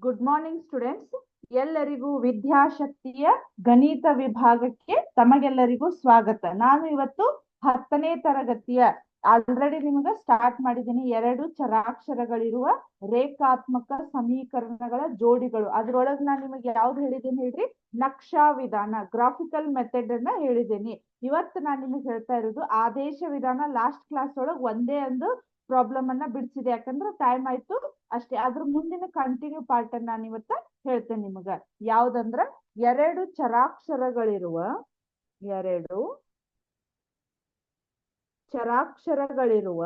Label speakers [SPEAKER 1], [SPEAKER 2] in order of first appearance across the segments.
[SPEAKER 1] Good morning students. ಎಲ್ಲರಿಗೂ ವಿದ್ಯಾಶಕ್ತಿಯ ಗಣಿತ ವಿಭಾಗಕ್ಕೆ ತಮಗೆಲ್ಲರಿಗೂ ಸ್ವಾಗತ. ನಾನು ಇವತ್ತು 10ನೇ ತರಗತಿಯ ಆಲ್ರೆಡಿ ನಿಮಗೆ ಸ್ಟಾರ್ಟ್ ಮಾಡಿದ್ದೀನಿ. 2 ಚರಾಕ್ಷರಗಳಿರುವ ರೇಖಾತ್ಮಕ ಸಮೀಕರಣಗಳ ಜೋಡಿಗಳು. ಅದ್ರೊಳಗೆ ನಾನು ನಿಮಗೆ ಯಾವ್ದು ಹೇಳಿದ್ದೀನಿ ಹೇಳ್ರಿ? ನಕ್ಷಾ ವಿಧಾನ, ಗ್ರಾಫಿಕಲ್ ಮೆಥಡ್ ಅನ್ನ ಹೇಳಿದ್ದೀನಿ. ಇವತ್ತು ನಾನು ನಿಮಗೆ ಹೇಳ್ತಾ ಇರೋದು ಆದೇಶ ವಿಧಾನ. ಲಾಸ್ಟ್ ಕ್ಲಾಸ್ ಒಳಗೆ ಒಂದೇ ಒಂದು ಪ್ರಾಬ್ಲಮ್ ಅನ್ನ ಬಿಡಿಸಿದೆ, ಯಾಕಂದ್ರೆ ಟೈಮ್ ಆಯ್ತು ಅಷ್ಟೇ. ಅದ್ರ ಮುಂದಿನ ಕಂಟಿನ್ಯೂ ಪಾರ್ಟ್ ಅನ್ನ ನಾನು ಇವತ್ತ ಹೇಳ್ತೇನೆ ನಿಮಗ. ಯಾವ್ದಂದ್ರ 2 ಚರಾಕ್ಷರಗಳಿರುವ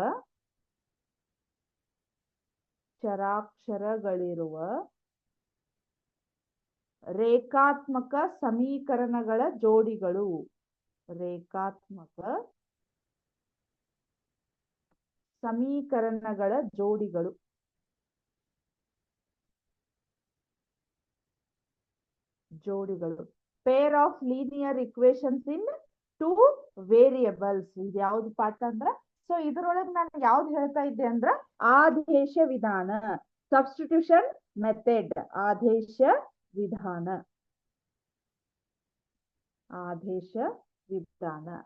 [SPEAKER 1] ರೇಖಾತ್ಮಕ ಸಮೀಕರಣಗಳ ಜೋಡಿಗಳು. ಜೋಡಿಗಳು pair of linear equations in 2 variables. ಇದು ಯಾವ್ದು ಪಾಠ ಅಂದ್ರ, ಸೊ ಇದ್ರೊಳಗೆ ನಾನು ಯಾವ್ದು ಹೇಳ್ತಾ ಇದ್ದೆ ಅಂದ್ರ ಆದೇಶ ವಿಧಾನ, ಸಬ್ಸ್ಟಿಟ್ಯೂಷನ್ ಮೆಥಡ್. ಆದೇಶ ವಿಧಾನ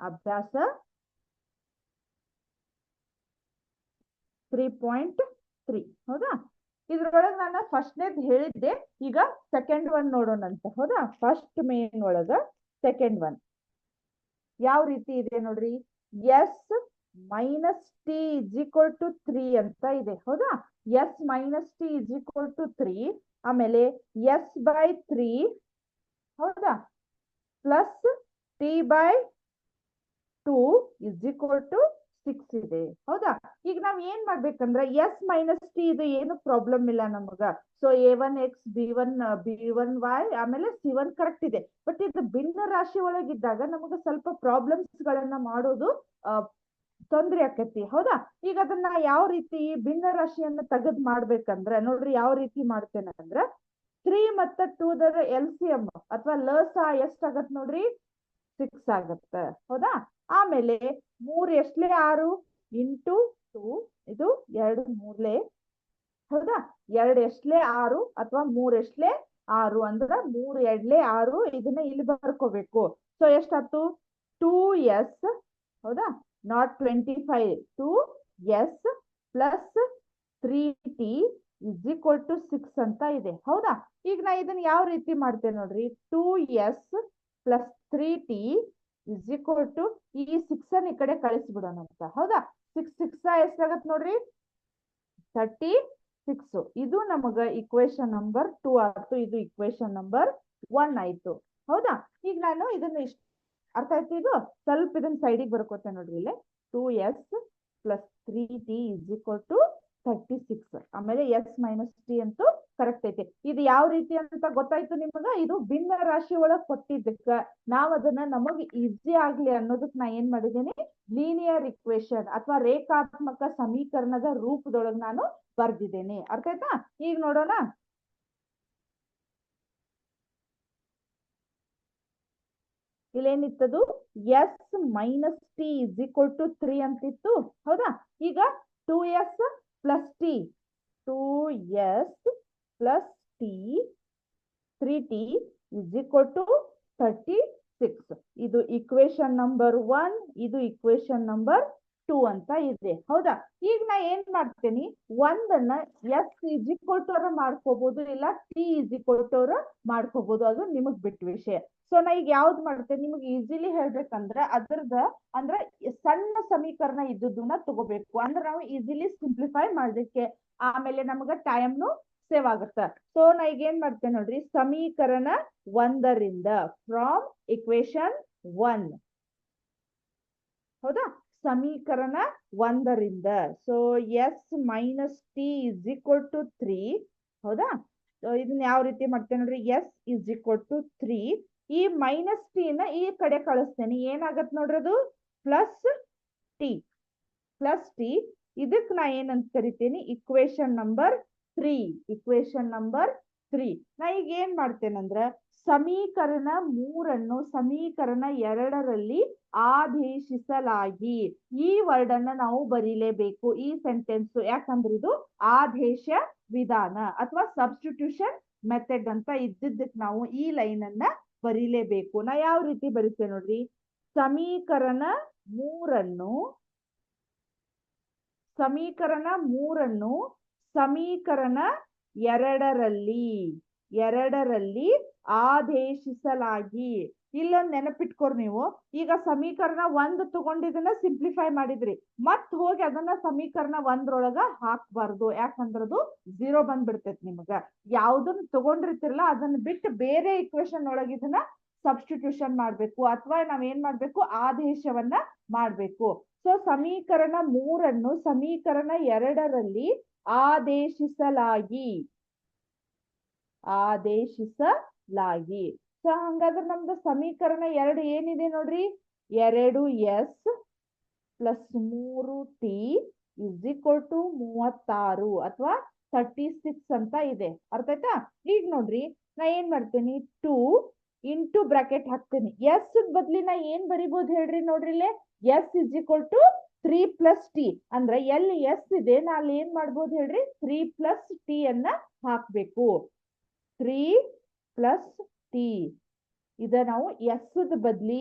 [SPEAKER 1] ಅಭ್ಯಾಸ 3.3. ಹೌದಾ? ಇದ್ರೊಳಗೆ ನಾನು ಫಸ್ಟ್ನೇದ್ ಹೇಳಿದ್ದೆ, ಈಗ ಸೆಕೆಂಡ್ ಒನ್ ನೋಡೋಣಂತ. ಹೌದಾ? ಫಸ್ಟ್ ಮೇನ್ ಒಳಗ ಸೆಕೆಂಡ್ ಒನ್ ಯಾವ ರೀತಿ ಇದೆ ನೋಡ್ರಿ. S minus T is equal to 3 ಅಂತ ಇದೆ. ಹೌದಾ? S minus T is equal to 3. ಆಮೇಲೆ ಎಸ್ ಬೈ 3, ಹೌದಾ, plus T by 2 is equal to 6 ಇದೆ. ಹೌದಾ? ಈಗ ನಾವ್ ಏನ್ ಮಾಡ್ಬೇಕಂದ್ರ ಎಸ್ ಮೈನಸ್ ಟಿ ಇದು ಏನು ಪ್ರಾಬ್ಲಮ್ ಇಲ್ಲ ನಮಗ. ಸೊ a1x b1y ಆಮೇಲೆ c1 ಕರೆಕ್ಟ್ ಇದೆ. ಬಟ್ ಇದು ಭಿನ್ನ ರಾಶಿ ಒಳಗಿದ್ದಾಗ ನಮಗ ಸ್ವಲ್ಪ ಪ್ರಾಬ್ಲಮ್ಸ್ ಗಳನ್ನ ಮಾಡೋದು ತೊಂದ್ರೆ ಆಕತಿ. ಹೌದಾ? ಈಗ ಅದನ್ನ ಯಾವ ರೀತಿ ಭಿನ್ನ ರಾಶಿಯನ್ನ ತೆಗೆದ್ ಮಾಡ್ಬೇಕಂದ್ರ ನೋಡ್ರಿ, ಯಾವ ರೀತಿ ಮಾಡ್ತೇನೆ ಅಂದ್ರ 3 ಮತ್ತ 2 ದರ LCM ಅಥವಾ ಲಸ ಎಷ್ಟಾಗತ್ ನೋಡ್ರಿ, 6 ಆಗತ್ತ. ಹೌದಾ? ಆಮೇಲೆ 3 ಎಷ್ಟ್ಲೆ 6 ಇಂಟು 2, ಇದು 2 ಮೂರ್ಲೆ. ಹೌದಾ? 2 ಎಷ್ಟ್ಲೆ 6 ಅಥವಾ 3 ಎಷ್ಟ್ಲೆ 6 ಅಂದ್ರ 3 2 6. ಇದನ್ನ ಇಲ್ಲಿ ಬರ್ಕೋಬೇಕು. ಸೊ ಎಷ್ಟಾಯ್ತು? 2s, ಹೌದಾ, not 25, 2s plus 3t is equal to 6 ಅಂತ ಇದೆ. ಹೌದಾ? ಈಗ ನಾ ಇದನ್ನ ಯಾವ ರೀತಿ ಮಾಡ್ತೇನೆ ನೋಡ್ರಿ, 2s plus 3t is equal to ಈ 6 ಅನ್ನ ಈ ಕಡೆ ಕಳಿಸ್ಬಿಡೋಣ ಅಂತ. ಹೌದಾ? 6 ಎಷ್ಟಾಗತ್ ನೋಡ್ರಿ, 36. ಇದು ನಮಗ ಇಕ್ವೇಶನ್ ನಂಬರ್ 2 ಆಯ್ತು. ಇದು ಇಕ್ವೇಶನ್ ನಂಬರ್ 1 ಆಯ್ತು. ಹೌದಾ? ಈಗ ನಾನು ಇದನ್ನ ಅರ್ಥ ಆಯ್ತು. ಇದು ಸ್ವಲ್ಪ ಇದನ್ನ ಸೈಡಿಗೆ ಬರ್ಕೋತೇನೆ ನೋಡ್ರಿ. ಇಲ್ಲೇ 2s plus 3t is equal to 36. ಆಮೇಲೆ ಎಸ್ ಮೈನಸ್ ಟಿ ಅಂತೂ ಕರೆಕ್ಟ್ ಐತೆ. ಇದು ಯಾವ ರೀತಿ ಅಂತ ಗೊತ್ತಾಯ್ತು ನಿಮಗ. ಇದು ಭಿನ್ನ ರಾಶಿ ಒಳಗ್ ಕೊಟ್ಟಿದ್ದಕ್ಕ ನಾವ್ ಅದನ್ನ ನಮಗ್ ಈಸಿ ಆಗ್ಲಿ ಅನ್ನೋದಕ್ ನಾ ಏನ್ ಮಾಡಿದ್ದೀನಿ, ಲೀನಿಯರ್ ಇಕ್ವೇಶನ್ ಅಥವಾ ರೇಖಾತ್ಮಕ ಸಮೀಕರಣದ ರೂಪದೊಳಗ್ ನಾನು ಬರ್ದಿದ್ದೇನೆ. ಅರ್ಥ ಆಯ್ತಾ? ಈಗ ನೋಡೋಣ. ಇಲ್ಲೇನಿತ್ತದು, S minus T is equal to 3 ಅಂತಿತ್ತು. ಹೌದಾ? ಈಗ 2s plus T, 2s plus T 3t is equal to 36. ಇದು ಇಕ್ವೇಶನ್ ನಂಬರ್ 1, ಇದು ಇಕ್ವೇಶನ್ ನಂಬರ್ 2 ಅಂತ ಇದೆ. ಹೌದಾ? ಈಗ ನಾ ಏನ್ ಮಾಡ್ತೇನೆ, ಒಂದನ್ನ ಎಸ್ ಇಸ್ ಈಕ್ವಲ್ ಟು ಮಾಡ್ಕೋಬಹುದು, ಇಲ್ಲ ಟಿ ಇಸ್ ಈಕ್ವಲ್ ಟು ಮಾಡ್ಕೋಬಹುದು. ಅದು ನಿಮಗ್ ಬಿಟ್ಟ ವಿಷಯ. ಸೊ ನಾ ಈಗ ಯಾವ್ದು ಮಾಡ್ತೇನೆ ನಿಮಗೆ ಈಸಿಲಿ ಹೇಳ್ಬೇಕಂದ್ರ ಅದ್ರದ ಅಂದ್ರ ಸಣ್ಣ ಸಮೀಕರಣ ಇದ್ದದನ್ನ ತಗೋಬೇಕು. ಅಂದ್ರೆ ನಾವು ಈಸಿಲಿ ಸಿಂಪ್ಲಿಫೈ ಮಾಡ್ಲಿಕ್ಕೆ, ಆಮೇಲೆ ನಮಗ ಟೈಮ್ನು ಸೇವ್ ಆಗುತ್ತ. ಸೊ ನಾ ಈಗ ಏನ್ ಮಾಡ್ತೇನೆ ನೋಡ್ರಿ, ಸಮೀಕರಣ 1ರಿಂದ ಫ್ರಾಮ್ ಇಕ್ವೇಶನ್ 1. ಹೌದಾ? ಸಮೀಕರಣ 1ರಿಂದ. So S minus T is equal to 3. ಹೌದಾ? ಇದನ್ನ ಯಾವ ರೀತಿ ಮಾಡ್ತೇನೆ ನೋಡ್ರಿ, ಎಸ್ ಇಸ್ ಈಕ್ವಲ್ ಟು 3. ಈ ಮೈನಸ್ ಟಿ ನ ಈ ಕಡೆ ಕಳಿಸ್ತೇನೆ. ಏನಾಗತ್ ನೋಡ್ರಿ, ಅದು ಪ್ಲಸ್ ಟಿ. ಪ್ಲಸ್ ಟಿ ಇದಕ್ ನಾ ಏನಂತ ಕರಿತೇನೆ, ಇಕ್ವೇಶನ್ ನಂಬರ್ 3. Equation number 3. ನಾ ಈಗ ಏನ್ ಮಾಡ್ತೇನೆ ಅಂದ್ರ ಸಮೀಕರಣ 3 ಸಮೀಕರಣ 2ರಲ್ಲಿ ಆದೇಶಿಸಲಾಗಿ. ಈ ವರ್ಡ್ ಅನ್ನ ನಾವು ಬರೀಲೇಬೇಕು ಈ ಸೆಂಟೆನ್ಸ್, ಯಾಕಂದ್ರೆ ಇದು ಆದೇಶ ವಿಧಾನ ಅಥವಾ ಸಬ್ಸ್ಟಿಟ್ಯೂಷನ್ ಮೆಥಡ್ ಅಂತ ಇದ್ದಿದ್ದಕ್ಕೆ ನಾವು ಈ ಲೈನ್ ಅನ್ನ ಬರೀಲೇಬೇಕು. ನಾ ಯಾವ ರೀತಿ ಬರೀತೇವೆ ನೋಡ್ರಿ, ಸಮೀಕರಣ 3 ಸಮೀಕರಣ 2ರಲ್ಲಿ ಆದೇಶಿಸಲಾಗಿ. ಇಲ್ಲೊಂದು ನೆನಪಿಟ್ಕೋರಿ ನೀವು, ಈಗ ಸಮೀಕರಣ 1 ತಗೊಂಡಿದ್ದನ್ನ ಸಿಂಪ್ಲಿಫೈ ಮಾಡಿದ್ರಿ, ಮತ್ ಹೋಗಿ ಅದನ್ನ ಸಮೀಕರಣ 1ರೊಳಗ ಹಾಕ್ಬಾರ್ದು, ಯಾಕಂದ್ರದು 0 ಬಂದ್ಬಿಡ್ತೈತಿ. ನಿಮಗ ಯಾವ್ದನ್ನ ತಗೊಂಡಿರ್ತಿರಲ್ಲ ಅದನ್ನ ಬಿಟ್ಟು ಬೇರೆ ಇಕ್ವೇಶನ್ ಒಳಗ ಇದನ್ನ ಸಬ್ಸ್ಟಿಟ್ಯೂಷನ್ ಮಾಡ್ಬೇಕು, ಅಥವಾ ನಾವೇನ್ ಮಾಡ್ಬೇಕು, ಆದೇಶವನ್ನ ಮಾಡ್ಬೇಕು. ಸೊ ಸಮೀಕರಣ 3 ಸಮೀಕರಣ 2ರಲ್ಲಿ ಆದೇಶಿಸಲಾಗಿ. ಸೊ ಹಂಗಾದ್ರೆ ನಮ್ದು ಸಮೀಕರಣ 2 ಏನಿದೆ ನೋಡ್ರಿ, 2s + 3t = 36 ಅಥವಾ 36 ಅಂತ ಇದೆ. ಅರ್ಥ ಆಯ್ತಾ? ಈಗ ನೋಡ್ರಿ, ನಾ ಏನ್ ಮಾಡ್ತೇನಿ, 2 ಇಂಟು ಬ್ರಾಕೆಟ್ ಹಾಕ್ತೇನಿ. ಎಸ್ ಬದ್ಲಿ ನಾ ಏನ್ ಬರಿಬಹುದು ಹೇಳ್ರಿ, ನೋಡ್ರಿ ಇಲ್ಲೇ s = 3 + t. ಅಂದ್ರೆ ಎಲ್ಲಿ ಎಸ್ ಇದೆ ನಾ ಅಲ್ಲಿ ಏನ್ ಮಾಡ್ಬೋದು ಹೇಳ್ರಿ, 3 + t ಅನ್ನ ಹಾಕ್ಬೇಕು. 3 + t. ಇದ ನಾವು ಎಸ್ ಬದ್ಲಿ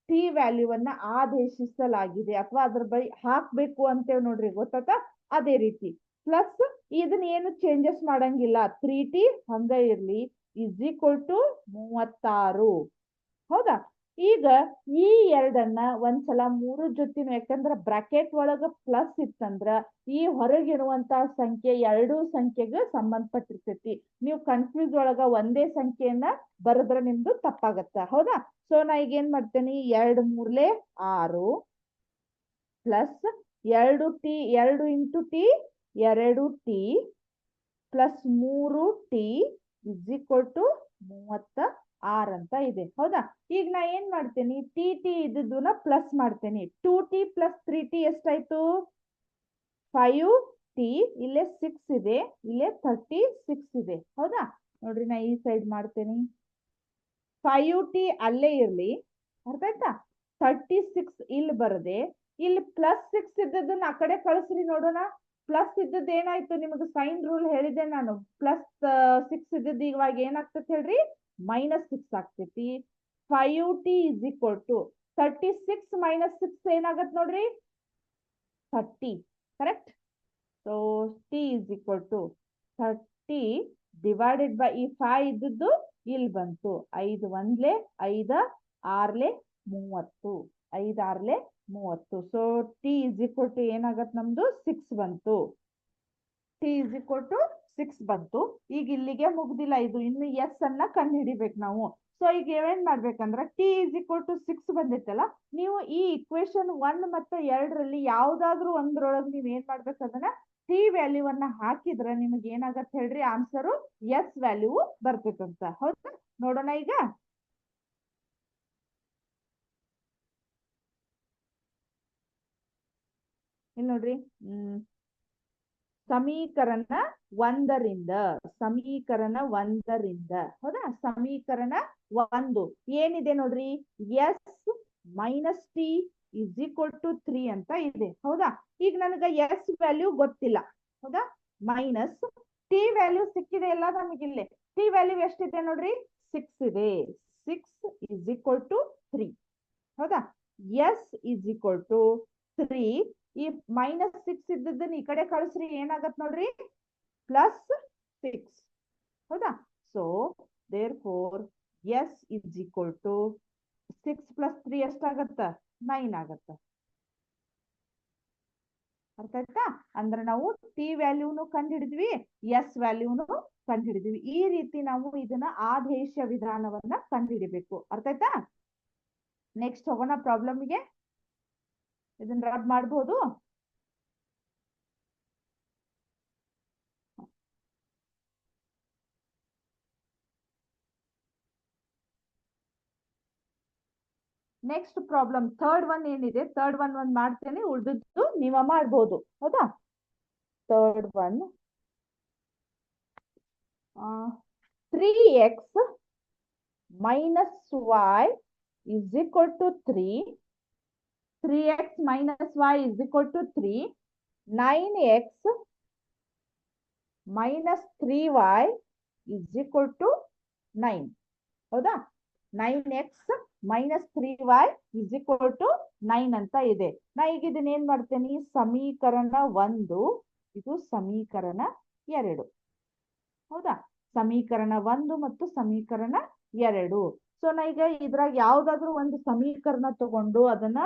[SPEAKER 1] ಟಿ ವ್ಯಾಲ್ಯೂವನ್ನ ಆದೇಶಿಸಲಾಗಿದೆ ಅಥವಾ ಅದ್ರ ಬೈ ಹಾಕ್ಬೇಕು ಅಂತೇವ್ ನೋಡ್ರಿ, ಗೊತ್ತಾತ? ಅದೇ ರೀತಿ ಪ್ಲಸ್ ಇದನ್ನ ಏನು ಚೇಂಜಸ್ ಮಾಡಂಗಿಲ್ಲ, 3t ಹಂಗ ಇರ್ಲಿ, = 36. ಹೌದಾ? ಈಗ ಈ 2ಅನ್ನ ಒಂದ್ಸಲ 3 ಜೊತೆನು, ಯಾಕಂದ್ರ ಬ್ರಾಕೆಟ್ ಒಳಗ ಪ್ಲಸ್ ಇತ್ತಂದ್ರ ಈ ಹೊರಗಿರುವಂತ ಸಂಖ್ಯೆ 2 ಸಂಖ್ಯೆಗೆ ಸಂಬಂಧಪಟ್ಟಿರ್ತೈತಿ. ನೀವು ಕನ್ಫ್ಯೂಸ್ ಒಳಗ ಒಂದೇ ಸಂಖ್ಯೆಯನ್ನ ಬರೆದ್ರೆ ನಿಮ್ದು ತಪ್ಪಾಗತ್ತ. ಹೌದಾ? ಸೊ ನಾ ಈಗ ಏನ್ ಮಾಡ್ತೇನೆ, 2 × 3 = 6 plus 2t 2 into T 2t plus 3t = 36 ಅಂತ ಇದೆ. ಹೌದಾ? ಈಗ ನಾ ಏನ್ ಮಾಡ್ತೇನಿ, ಟಿ ಇದ್ದನ್ನ ಪ್ಲಸ್ ಮಾಡ್ತೇನಿ. 2t + 3t ಎಷ್ಟಾಯ್ತು, 5t. ಇಲ್ಲೇ 6 ಇದೆ, ಇಲ್ಲೇ 36 ಇದೆ. ಹೌದಾ? ನೋಡ್ರಿ, ನಾ ಈ ಸೈಡ್ ಮಾಡ್ತೇನಿ, 5t ಅಲ್ಲೇ ಇರ್ಲಿ. ಅರ್ಥ ಆಯ್ತಾ? 36 ಇಲ್ಲಿ ಬರದೆ ಇಲ್ಲಿ +6 ಇದ್ದದನ್ನ ಆ ಕಡೆ ಕಳಿಸ್ರಿ ನೋಡೋಣ. ಪ್ಲಸ್ ಇದ್ದದ್ದು ಏನಾಯ್ತು, ನಿಮಗೆ ಸೈನ್ ರೂಲ್ ಹೇಳಿದೆ ನಾನು. +6 ಇದ್ದದ್ದು ಇವಾಗ ಏನಾಗ್ತದೆ ಹೇಳ್ರಿ, -6 ಆಗ್ತೈತಿ. 5t = 36 - 6 ಏನಾಗತ್ ನೋಡ್ರಿ, 30. Correct? So t = 30 divided by ಈ 5 ಇದ್ದದ್ದು ಇಲ್ಲಿ ಬಂತು. 5 1 5 6 30. 5 6 30. ಸೊ t = ಏನಾಗತ್ ನಮ್ದು, 6 ಬಂತು. t = 6 ಬಂತು. ಈಗ ಇಲ್ಲಿಗೆ ಮುಗ್ದಿಲ್ಲ ಇದು, ಇನ್ನು ಎಸ್ ಅನ್ನ ಕಂಡು ಹಿಡಿಬೇಕು ನಾವು. ಸೊ ಈಗ ಏನ್ ಮಾಡ್ಬೇಕಂದ್ರ, t = 6 ಬಂದಿತ್ತಲ್ಲ, ನೀವು ಈ ಇಕ್ವೇಶನ್ 1 ಮತ್ತು 2ರಲ್ಲಿ ಯಾವ್ದಾದ್ರು ಒಂದ್ರೊಳಗೆ ನೀವ್ ಏನ್ ಮಾಡ್ಬೇಕಂದ್ರ ಟಿ ವ್ಯಾಲ್ಯೂವನ್ನ ಹಾಕಿದ್ರೆ ನಿಮಗೆ ಏನಾಗತ್ತೆ ಹೇಳ್ರಿ, ಆನ್ಸರು ಎಸ್ ವ್ಯಾಲ್ಯೂ ಬರ್ತೈತಂತ. ಹೌದಾ? ನೋಡೋಣ ಈಗ. ಇಲ್ಲಿ ನೋಡ್ರಿ, ಸಮೀಕರಣ 1ರಿಂದ ಹೌದಾ, ಸಮೀಕರಣ 1 ಏನಿದೆ ನೋಡ್ರಿ, s - t = 3 ಅಂತ ಇದೆ. ಹೌದಾ? ಈಗ ನನಗ ಎಸ್ ವ್ಯಾಲ್ಯೂ ಗೊತ್ತಿಲ್ಲ. ಹೌದಾ? ಮೈನಸ್ ಟಿ ವ್ಯಾಲ್ಯೂ ಸಿಕ್ಕಿದೆ ಎಲ್ಲ ನಮಗಿಲ್ಲೇ. ಟಿ ವ್ಯಾಲ್ಯೂ ಎಷ್ಟಿದೆ ನೋಡ್ರಿ, 6 ಇದೆ. 6 = 3. ಹೌದಾ? ಎಸ್ = 3. ಈ -6 ಇದ್ದದನ್ನ ಈ ಕಡೆ ಕಳಿಸ್ರಿ, ಏನಾಗತ್ ನೋಡ್ರಿ, +6. ಹೌದಾ? ಸೊ therefore s = 6 + 3 ಎಷ್ಟಾಗತ್ತ, 9 ಆಗತ್ತ. ಅರ್ಥ ಆಯ್ತಾ? ಅಂದ್ರೆ ನಾವು ಟಿ ವ್ಯಾಲ್ಯೂನು ಕಂಡು ಹಿಡಿದ್ವಿ, ಎಸ್ ವ್ಯಾಲ್ಯೂನು ಕಂಡು ಹಿಡಿದ್ವಿ. ಈ ರೀತಿ ನಾವು ಇದನ್ನ ಆದೇಶ ವಿಧಾನವನ್ನ ಕಂಡು ಹಿಡಿಬೇಕು. ಅರ್ಥ ಆಯ್ತಾ? ನೆಕ್ಸ್ಟ್ ಹೋಗೋಣ ಪ್ರಾಬ್ಲಮ್ಗೆ. ಇದನ್ನ ರಬ್ ಮಾಡಬಹುದು. ನೆಕ್ಸ್ಟ್ ಪ್ರಾಬ್ಲಮ್ ಥರ್ಡ್ ಒನ್ ಏನಿದೆ, ಥರ್ಡ್ ಒನ್ ಮಾಡ್ತೇನೆ, ಉಳಿದದ್ದು ನೀವ ಮಾಡ್ಬೋದು. ಹೌದಾ? Third one, 3x minus y is equal to 3. 3x minus y is equal to 3. 9x minus 3y is equal to 9. ಹೌದಾ? 9x minus 3y is equal to 9 ಅಂತ ಇದೆ. ನಾ ಈಗ ಇದನ್ನ ಏನ್ ಮಾಡ್ತೇನೆ, ಸಮೀಕರಣ 1, ಇದು ಸಮೀಕರಣ 2. ಹೌದಾ? ಸಮೀಕರಣ 1 ಮತ್ತು ಸಮೀಕರಣ 2. ಸೊ ನಾ ಈಗ ಇದ್ರಾಗ ಯಾವ್ದಾದ್ರು ಒಂದು ಸಮೀಕರಣ ತಗೊಂಡು ಅದನ್ನ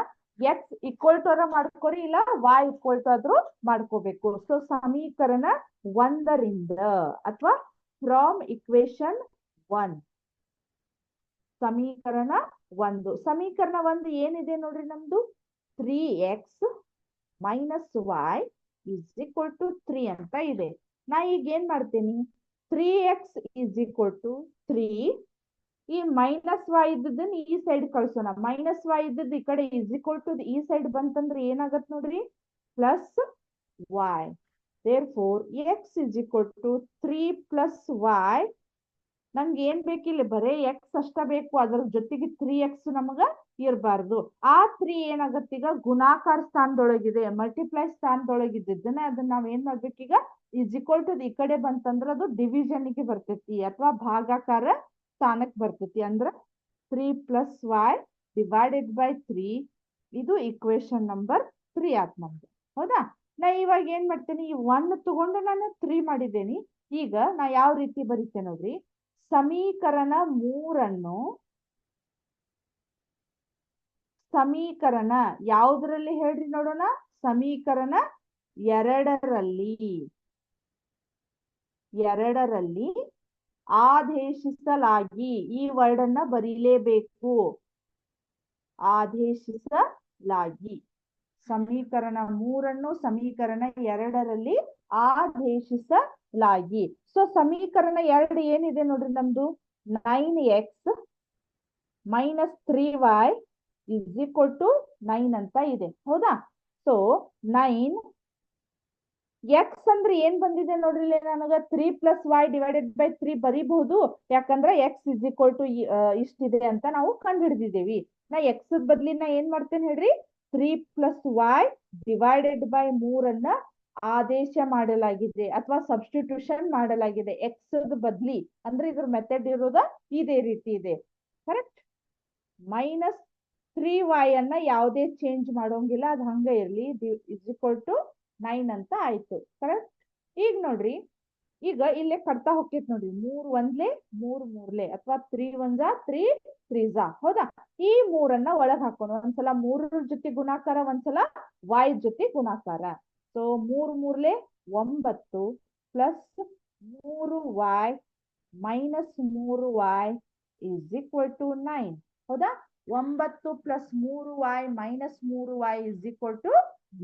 [SPEAKER 1] ಎಕ್ಸ್ ಈಕ್ವಲ್ ಟು ಮಾಡ್ಕೋರಿ, ಇಲ್ಲ y ಈಕ್ವಲ್ ಟು ಆದ್ರೂ ಮಾಡ್ಕೋಬೇಕು. ಸೊ ಸಮೀಕರಣ 1ರಿಂದ ಅಥವಾ ಫ್ರಾಮ್ ಇಕ್ವೇಶನ್ 1, ಸಮೀಕರಣ 1. ಸಮೀಕರಣ 1 ಏನಿದೆ ನೋಡ್ರಿ ನಮ್ದು, 3x minus y is equal to 3 ಅಂತ ಇದೆ. ನಾ ಈಗ ಏನ್ ಮಾಡ್ತೇನಿ, 3x is equal to 3. ಈ ಮೈನಸ್ y ಇದ್ದದನ್ನ ಈ ಸೈಡ್ ಕಳ್ಸೋಣ. ಮೈನಸ್ y ಇದ್ದದ್ದು ಈ ಕಡೆ is equal to ಈ ಸೈಡ್ ಬಂತಂದ್ರೆ ಏನಾಗತ್ ನೋಡ್ರಿ, plus y. therefore x is equal to 3 plus y. ನಂಗೆ ಏನ್ ಬೇಕಿಲ್ಲ, ಬರೇ ಎಕ್ಸ್ ಅಷ್ಟ ಬೇಕು, ಅದ್ರ ಜೊತೆಗೆ 3x ನಮಗ ಇರಬಾರ್ದು. ಆ 3 ಏನಾಗತ್ತೆ, ಈಗ ಗುಣಾಕಾರ ಸ್ಥಾನದೊಳಗಿದೆ, ಮಲ್ಟಿಪ್ಲೈ ಸ್ಥಾನದೊಳಗಿದ್ದನ್ನ ಅದನ್ನ ನಾವ್ ಏನ್ ಮಾಡ್ಬೇಕೀಗ, ಇಸ್ ಈಕ್ವಲ್ ಟು ಈ ಕಡೆ ಬಂತಂದ್ರ ಅದು ಡಿವಿಷನ್ ಗೆ ಬರ್ತೈತಿ ಅಥವಾ ಭಾಗಾಕಾರ ಸ್ಥಾನಕ್ಕೆ ಬರ್ತೈತಿ. ಅಂದ್ರ 3 plus y divided by 3, ಇದು ಇಕ್ವೇಶನ್ ನಂಬರ್ 3 ಆತ್ ನಮ್ದು. ಹೌದಾ? ನಾ ಇವಾಗ ಏನ್ ಮಾಡ್ತೇನೆ, ಈ 1 ತಗೊಂಡು ನಾನು 3 ಮಾಡಿದ್ದೇನಿ. ಈಗ ನಾ ಯಾವ ರೀತಿ ಬರೀತೇನೆ ನೋಡ್ರಿ, ಸಮೀಕರಣ 3 ಸಮೀಕರಣ ಯಾವುದ್ರಲ್ಲಿ ಹೇಳ್ರಿ ನೋಡೋಣ, ಸಮೀಕರಣ 2ರಲ್ಲಿ ಆದೇಶಿಸಲಾಗಿ, ಈ ವರ್ಡ್ ಅನ್ನ ಬರೀಲೇಬೇಕು, ಆದೇಶಿಸಲಾಗಿ. ಸಮೀಕರಣ 3 ಸಮೀಕರಣ 2ರಲ್ಲಿ ಆದೇಶಿಸಲಾಗಿ. ಸೊ ಸಮೀಕರಣ 2 ಏನಿದೆ ನೋಡ್ರಿ ನಮ್ದು, 9x minus 3y is equal to 9 ಅಂತ ಇದೆ. ಹೌದಾ? ಸೊ 9 x ಅಂದ್ರೆ ಏನ್ ಬಂದಿದೆ ನೋಡ್ರಿ, ನನಗ 3 plus y divided by 3 ಬರೀಬಹುದು. ಯಾಕಂದ್ರೆ x is equal to ಇಷ್ಟಿದೆ ಅಂತ ನಾವು ಕಂಡು ಹಿಡಿದಿದ್ದೇವಿ. ನಾ x ಬದ್ಲಿ ನಾ ಏನ್ ಮಾಡ್ತೇನೆ ಹೇಳ್ರಿ, 3 plus y divided by 3 ಆದೇಶ ಮಾಡಲಾಗಿದೆ ಅಥವಾ ಸಬ್ಸ್ಟಿಟ್ಯೂಷನ್ ಮಾಡಲಾಗಿದೆ x ಬದ್ಲಿ. ಅಂದ್ರೆ ಇದ್ರ ಮೆಥಡ್ ಇರೋದ ಇದೇ ರೀತಿ ಇದೆ. ಕರೆಕ್ಟ್? ಮೈನಸ್ 3y ಅನ್ನ ಯಾವುದೇ ಚೇಂಜ್ ಮಾಡೋಂಗಿಲ್ಲ, ಅದು ಹಂಗ ಇರ್ಲಿ, ಇಸ್ ಈಕ್ವಲ್ ಟು 9 ಅಂತ ಆಯ್ತು. ಕರೆಕ್ಟ್? ಈಗ ನೋಡ್ರಿ, ಈಗ ಇಲ್ಲೇ ಕಟ್ತಾ ಹೋಗ್ತೈತಿ ನೋಡ್ರಿ, 3 1 3 3 ಅಥವಾ 3 1 3 3. ಹೌದಾ? ಈ 3 ಒಳಗ್ ಹಾಕೋಣ. ಒಂದ್ಸಲ 3 ಜೊತೆ ಗುಣಾಕಾರ, ಒಂದ್ಸಲ y ಜೊತೆ ಗುಣಾಕಾರ. So 3 3 9 plus 3y minus 3y is equal to 9. ಹೌದಾ? 9 plus 3y minus 3y is equal to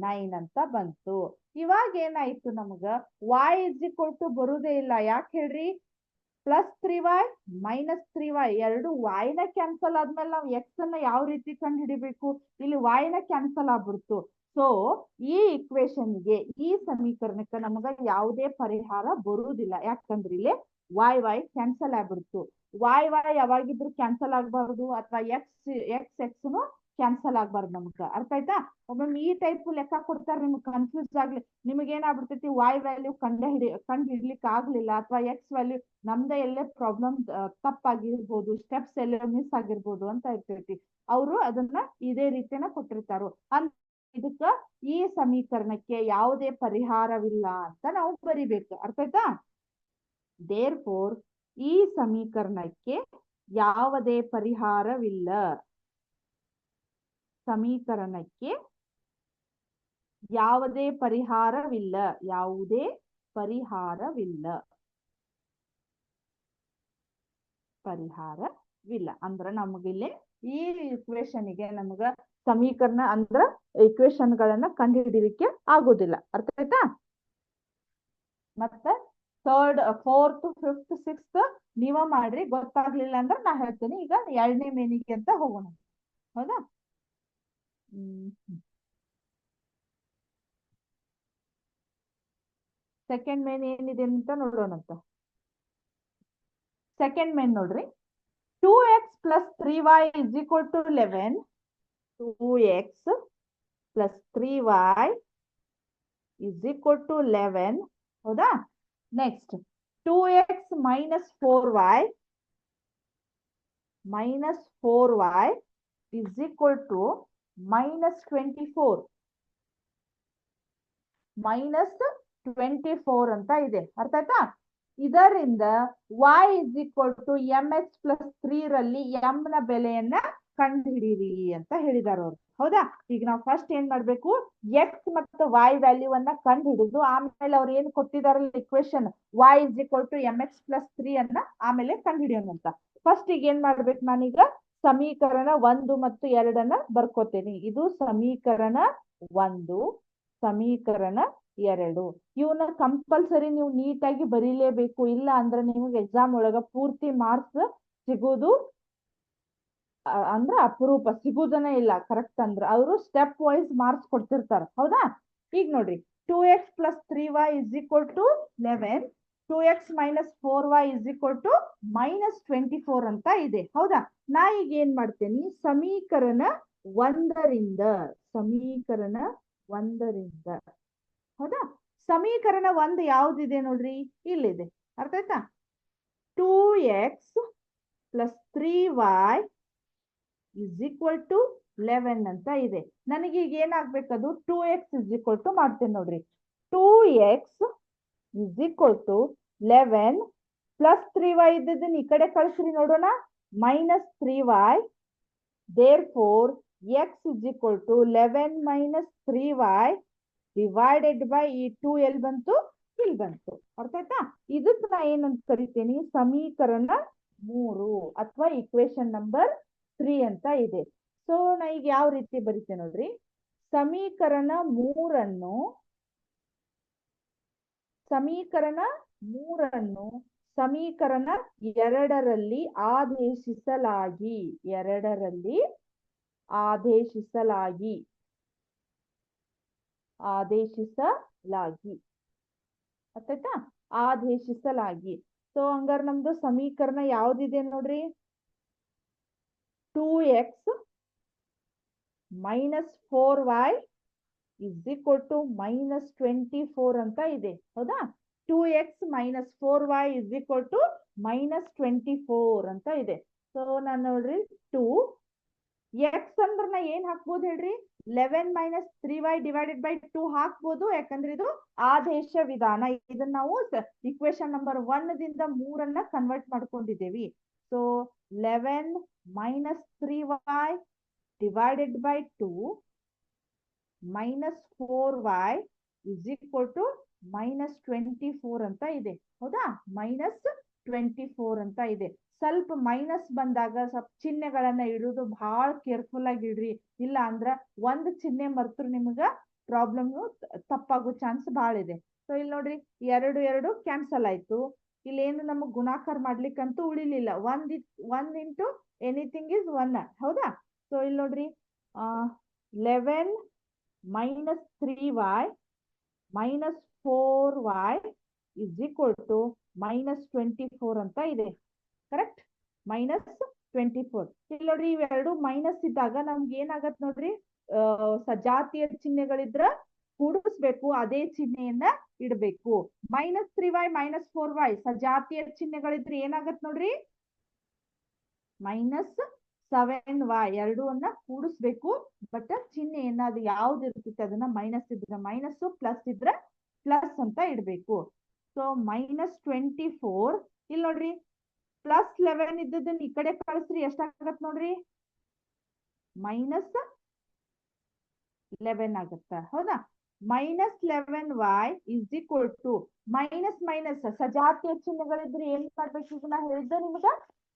[SPEAKER 1] 9 ಅಂತ ಬಂತು. ಇವಾಗ ಏನಾಯ್ತು, ನಮಗ y ಇಸ್ ಈಕ್ವಲ್ ಟು ಬರುದೇ ಇಲ್ಲ. ಯಾಕೆ ಹೇಳ್ರಿ, ಪ್ಲಸ್ 3y ಮೈನಸ್ 3y ಎರಡು y ನ ಕ್ಯಾನ್ಸಲ್ ಆದ್ಮೇಲೆ ನಾವು x ಅನ್ನ ಯಾವ ರೀತಿ ಕಂಡು ಹಿಡಿಬೇಕು, ಇಲ್ಲಿ y ನ ಕ್ಯಾನ್ಸಲ್ ಆಗ್ಬಿಡ್ತು. ಸೊ ಈ ಇಕ್ವೇಶನ್ಗೆ, ಈ ಸಮೀಕರಣಕ್ಕೆ ನಮಗ ಯಾವುದೇ ಪರಿಹಾರ ಬರುವುದಿಲ್ಲ. ಯಾಕಂದ್ರೆ ಇಲ್ಲಿ y ಕ್ಯಾನ್ಸಲ್ ಆಗ್ಬಿಡ್ತು. y ಯಾವಾಗಿದ್ರು ಕ್ಯಾನ್ಸಲ್ ಆಗ್ಬಾರ್ದು, ಅಥವಾ x ಕ್ಯಾನ್ಸಲ್ ಆಗ್ಬಾರ್ದು. ನಮಗ ಅರ್ಥ ಆಯ್ತಾ? ಒಮ್ಮೊಮ್ಮೆ ಈ ಟೈಪ್ ಲೆಕ್ಕ ಕೊಡ್ತಾರೆ, ನಿಮ್ಗೆ ಕನ್ಫ್ಯೂಸ್ ಆಗ್ಲಿ. ನಿಮ್ಗೆ ಏನಾಗ್ಬಿಡ್ತೈತಿ, y ವ್ಯಾಲ್ಯೂ ಕಂಡು ಹಿಡ್ಲಿಕ್ಕೆ ಆಗ್ಲಿಲ್ಲ, ಅಥವಾ x ವ್ಯಾಲ್ಯೂ ನಮ್ದೇ ಎಲ್ಲೇ ಪ್ರಾಬ್ಲಮ್ ತಪ್ಪಾಗಿರ್ಬೋದು, ಸ್ಟೆಪ್ಸ್ ಎಲ್ಲ ಮಿಸ್ ಆಗಿರ್ಬೋದು ಅಂತ ಇರ್ತೈತಿ. ಅವರು ಅದನ್ನ ಇದೇ ರೀತಿನ ಕೊಟ್ಟಿರ್ತಾರೋ. ಇದಕ್ಕ ಈ ಸಮೀಕರಣಕ್ಕೆ ಯಾವುದೇ ಪರಿಹಾರವಿಲ್ಲ ಅಂತ ನಾವು ಬರಿಬೇಕು. ಅರ್ಥ ಆಯ್ತಾ? ದೇರ್ಫೋರ್ ಈ ಸಮೀಕರಣಕ್ಕೆ ಯಾವುದೇ ಪರಿಹಾರವಿಲ್ಲ. ಸಮೀಕರಣಕ್ಕೆ ಯಾವುದೇ ಪರಿಹಾರವಿಲ್ಲ. ಯಾವುದೇ ಪರಿಹಾರವಿಲ್ಲ. ಪರಿಹಾರವಿಲ್ಲ ಅಂದ್ರ ನಮಗಿಲ್ಲಿ ಈ ಇಕ್ವೇಶನ್ಗೆ ನಮಗ ಸಮೀಕರಣ ಅಂದ್ರ ಇಕ್ವೇಶನ್ ಗಳನ್ನ ಕಂಡುಹಿಡಿಯಲಿಕ್ಕೆ ಆಗೋದಿಲ್ಲ. ಅರ್ಥ ಆಯ್ತಾ? ಮತ್ತೆ 3rd 4th 5th 6th ನೀವ ಮಾಡ್ರಿ. ಗೊತ್ತಾಗ್ಲಿಲ್ಲ ಅಂದ್ರೆ ನಾ ಹೇಳ್ತೇನೆ. ಈಗ 2ನೇ ಮೇನಿಗೆ ಅಂತ ಹೋಗೋಣ. ಹೌದಾ? ಸೆಕೆಂಡ್ ಮೇನ್ ಏನಿದೆ ಅಂತ ನೋಡೋಣಂತ. ಸೆಕೆಂಡ್ ಮೇನ್ ನೋಡ್ರಿ, 2x plus 3y is equal to 11. 2x plus 3y is equal to 11. ಹೌದಾ? Next 2x minus 4y is equal to minus 24. minus 24 ಅಂತ ಇದೆ. ಅರ್ಥ ಆಯ್ತಾ? ಇದರಿಂದ y is equal to mx plus 3 ರಲ್ಲಿ m ನ ಬೆಲೆಯನ್ನ ಕಂಡುಹಿಡಿಯಿರಿ ಅಂತ ಹೇಳಿದಾರೆ ಅವರು. ಹೌದಾ? ಈಗ ನಾವು ಫಸ್ಟ್ ಏನ್ ಮಾಡ್ಬೇಕು, x ಮತ್ತು y ವ್ಯಾಲ್ಯೂ ಅನ್ನ ಕಂಡು ಹಿಡಿದು ಆಮೇಲೆ ಅವ್ರು ಏನ್ ಕೊಟ್ಟಿದಾರಲ್ಲ equation y is equal to mx plus 3 ಅನ್ನ ಆಮೇಲೆ ಕಂಡು ಹಿಡಿಯೋಣ ಅಂತ. ಫಸ್ಟ್ ಈಗ ಏನ್ ಮಾಡ್ಬೇಕು, ನಾನೀಗ ಸಮೀಕರಣ 1 ಮತ್ತು 2 ಬರ್ಕೋತೇನೆ. ಇದು ಸಮೀಕರಣ 1, ಸಮೀಕರಣ 2. ಇವನ್ನ ಕಂಪಲ್ಸರಿ ನೀವು ನೀಟಾಗಿ ಬರೀಲೇಬೇಕು. ಇಲ್ಲ ಅಂದ್ರೆ ನಿಮಗೆ ಎಕ್ಸಾಮ್ ಒಳಗ ಪೂರ್ತಿ ಮಾರ್ಕ್ಸ್ ಸಿಗೋದು ಅಂದ್ರ ಅಪರೂಪ, ಸಿಗುದನೇ ಇಲ್ಲ. ಕರೆಕ್ಟ್ ಅಂದ್ರ ಅವರು ಸ್ಟೆಪ್ ವೈಸ್ ಮಾರ್ಕ್ಸ್ ಕೊಡ್ತಿರ್ತಾರ. ಹೌದಾ? ಈಗ ನೋಡ್ರಿ 2x plus 3y is equal to 11. 2x minus 4y is equal to minus 24 ಅಂತ ಇದೆ. ಹೌದಾ? ನಾ ಈಗ ಏನ್ ಮಾಡ್ತೇನೆ, ಸಮೀಕರಣ 1ರಿಂದ ಹೌದಾ? ಸಮೀಕರಣ 1 ಯಾವ್ದಿದೆ ನೋಡ್ರಿ, ಇಲ್ಲಿದೆ. ಅರ್ಥ ಆಯ್ತಾ? 2x plus 3y is equal to 11 ಅಂತ ಇದೆ. ನನಗೆ ಈಗ ಏನಾಗ್ಬೇಕದು 2x is equal to ಮಾಡ್ತೇನೆ ನೋಡ್ರಿ. 2x is equal to 11 plus 3y ಇದ್ದದನ್ನ ಈ ಕಡೆ ಕಳಿಸ್ರಿ ನೋಡೋಣ, minus 3y. therefore x is equal to 11 minus 3y divided by ಈ 2 ಎಲ್ಲಿ ಬಂತು, ಇಲ್ಲಿ ಬಂತು. ಅರ್ಥ ಆಯ್ತಾ? ಇದಕ್ಕೆ ನಾ ಏನಂತ ಕರಿತೇನೆ, ಸಮೀಕರಣ 3 ಅಥವಾ ಇಕ್ವೇಶನ್ ನಂಬರ್ 3 ಅಂತ ಇದೆ. ಸೊ ನಾ ಈಗ ಯಾವ ರೀತಿ ಬರೀತೇನೆ ನೋಡ್ರಿ, ಸಮೀಕರಣ 3 ಸಮೀಕರಣ 2ರಲ್ಲಿ ಆದೇಶಿಸಲಾಗಿ ಅರ್ಥಾಯ್ತಾ? ಆದೇಶಿಸಲಾಗಿ. ಸೊ ಹಂಗಾರ ನಮ್ದು ಸಮೀಕರಣ ಯಾವ್ದಿದೆ ನೋಡ್ರಿ, 2x minus 4y is equal to minus 24 ಅಂತ ಇದೆ. ಹೌದಾ? 2x minus 4y is equal to minus 24 ಅಂತ ಇದೆ. ಸೊ ನಾನು ನೋಡ್ರಿ 2 x ಅಂದ್ರೆ ನಾ ಏನ್ ಹಾಕ್ಬೋದು ಹೇಳ್ರಿ, 11 minus 3y divided by 2 ಹಾಕ್ಬೋದು. ಯಾಕಂದ್ರೆ ಇದು ಆದೇಶ ವಿಧಾನ. ಇದನ್ನ ನಾವು ಇಕ್ವೇಶನ್ ನಂಬರ್ 1 ದಿಂದ 3 ಕನ್ವರ್ಟ್ ಮಾಡ್ಕೊಂಡಿದ್ದೇವಿ. So 11 minus 3y divided by 2 minus 4y is equal to minus 24 ಅಂತ ಇದೆ. ಹೌದಾ? minus 24 ಅಂತ ಇದೆ. ಸ್ವಲ್ಪ ಮೈನಸ್ ಬಂದಾಗ ಸ್ವಲ್ಪ ಚಿಹ್ನೆಗಳನ್ನ ಇಡುವುದು ಬಹಳ ಕೇರ್ಫುಲ್ ಆಗಿ ಇಡ್ರಿ. ಇಲ್ಲ ಅಂದ್ರ ಒಂದ್ ಚಿಹ್ನೆ ಮರ್ತರು ನಿಮ್ಗ ಪ್ರಾಬ್ಲಮ್ ತಪ್ಪಾಗೋ ಚಾನ್ಸ್ ಬಹಳ ಇದೆ. ಸೊ ಇಲ್ಲಿ ನೋಡ್ರಿ 2 ಕ್ಯಾನ್ಸಲ್ ಆಯ್ತು. ಇಲ್ಲಿ ಏನು ನಮಗ್ ಗುಣಾಕಾರ ಮಾಡ್ಲಿಕ್ಕಂತೂ ಉಳಿಲಿಲ್ಲ. 1 into anything is 1. ಹೌದಾ? ಸೊ ಇಲ್ಲಿ ನೋಡ್ರಿ 11 minus 3y minus 4y is equal to minus 24 ಅಂತ ಇದೆ. ಕರೆಕ್ಟ್? minus 24. ಇಲ್ಲಿ ನೋಡ್ರಿ ಇವೆರಡು ಮೈನಸ್ ಇದ್ದಾಗ ನಮ್ಗೆ ಏನಾಗತ್ ನೋಡ್ರಿ, ಸಜಾತಿಯ ಚಿಹ್ನೆಗಳಿದ್ರ ಕೂಡಿಸ್ಬೇಕು, ಅದೇ ಚಿಹ್ನೆಯನ್ನ ಇಡಬೇಕು. minus 3y minus 4y ಸಜಾತಿಯ ಚಿಹ್ನೆಗಳಿದ್ರೆ ಏನಾಗತ್ ನೋಡ್ರಿ, minus 7y ಎರಡೂ ಕೂಡಿಸ್ಬೇಕು. ಬಟ್ ಚಿಹ್ನೆಯನ್ನ ಅದು ಯಾವ್ದು ಇರ್ತೈತೆ ಅದನ್ನ ಮೈನಸ್ ಇದ್ರೆ ಮೈನಸ್, ಪ್ಲಸ್ ಇದ್ರೆ ಪ್ಲಸ್ ಅಂತ ಇಡ್ಬೇಕು. So minus 24. ಇಲ್ಲಿ ನೋಡ್ರಿ ಪ್ಲಸ್ 11 ಇದ್ದದನ್ನ ಈ ಕಡೆ ಕಳಿಸ್ರಿ, ಎಷ್ಟಾಗತ್ ನೋಡ್ರಿ, minus 11 ಆಗತ್ತ. ಹೌದಾ? minus 11y is equal to minus ಸಜಾತಿಯ ಚಿಹ್ನೆಗಳಿದ್ರೆ ಏನ್ ಮಾಡ್ಬೇಕು, ಈಗ ನಾ ಹೇಳಿದ್ದೆ ನಿಮ್ಗ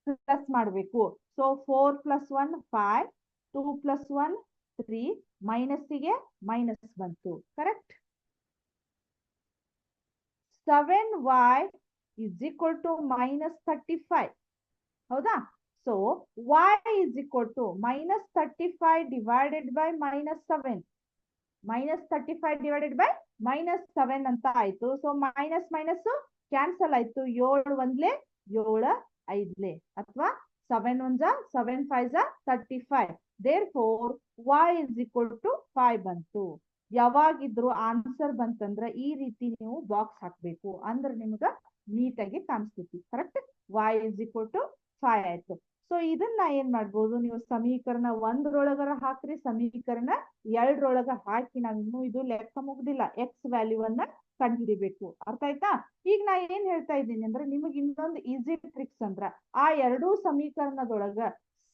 [SPEAKER 1] ಪ್ಲಸ್ ಮಾಡ್ಬೇಕು. ಸೊ 4 plus 1 5, 2 plus 1 3, ಮೈನಸ್ಸಿಗೆ ಮೈನಸ್ ಬಂತು. Correct? 7y is equal to minus 35. ಹೌದಾ? So y is equal to minus 35 divided by minus 7. minus 35 divided by minus 7 ಅಂತ ಆಯ್ತು. ಸೊ ಮೈನಸ್ ಕ್ಯಾನ್ಸಲ್ ಆಯ್ತು. 7 1 7 5 ಅಥವಾ 7 1 7 5 35. Therefore, y is equal to 5 ಬಂತು. ಯಾವಾಗಿದ್ರು answer ಬಂತಂದ್ರ ಈ ರೀತಿ ನೀವು ಬಾಕ್ಸ್ ಹಾಕ್ಬೇಕು ಅಂದ್ರೆ ನಿಮ್ಗ ನೀಟಾಗಿ ಕಾಣಿಸ್ತೈತಿ. Correct? y is equal to 5 ಆಯ್ತು. ಸೊ ಇದನ್ನ ಏನ್ ಮಾಡ್ಬೋದು, ನೀವು ಸಮೀಕರಣ 1 ಹಾಕ್ರಿ, ಸಮೀಕರಣ 2 ಹಾಕಿ ನಾವ್ ಇನ್ನೂ ಇದು ಲೆಕ್ಕ ಮುಗ್ದಿಲ್ಲ, ಎಕ್ಸ್ ವ್ಯಾಲ್ಯೂವನ್ನ ಕಂಡುಹಿಡಿಬೇಕು. ಅರ್ಥ ಆಯ್ತಾ? ಈಗ ನಾ ಏನ್ ಹೇಳ್ತಾ ಇದ್ದೀನಿ ಅಂದ್ರೆ ನಿಮಗೆ ಇನ್ನೊಂದು ಈಸಿ ಟ್ರಿಕ್ಸ್ ಅಂದ್ರ ಆ ಎರಡೂ ಸಮೀಕರಣದೊಳಗ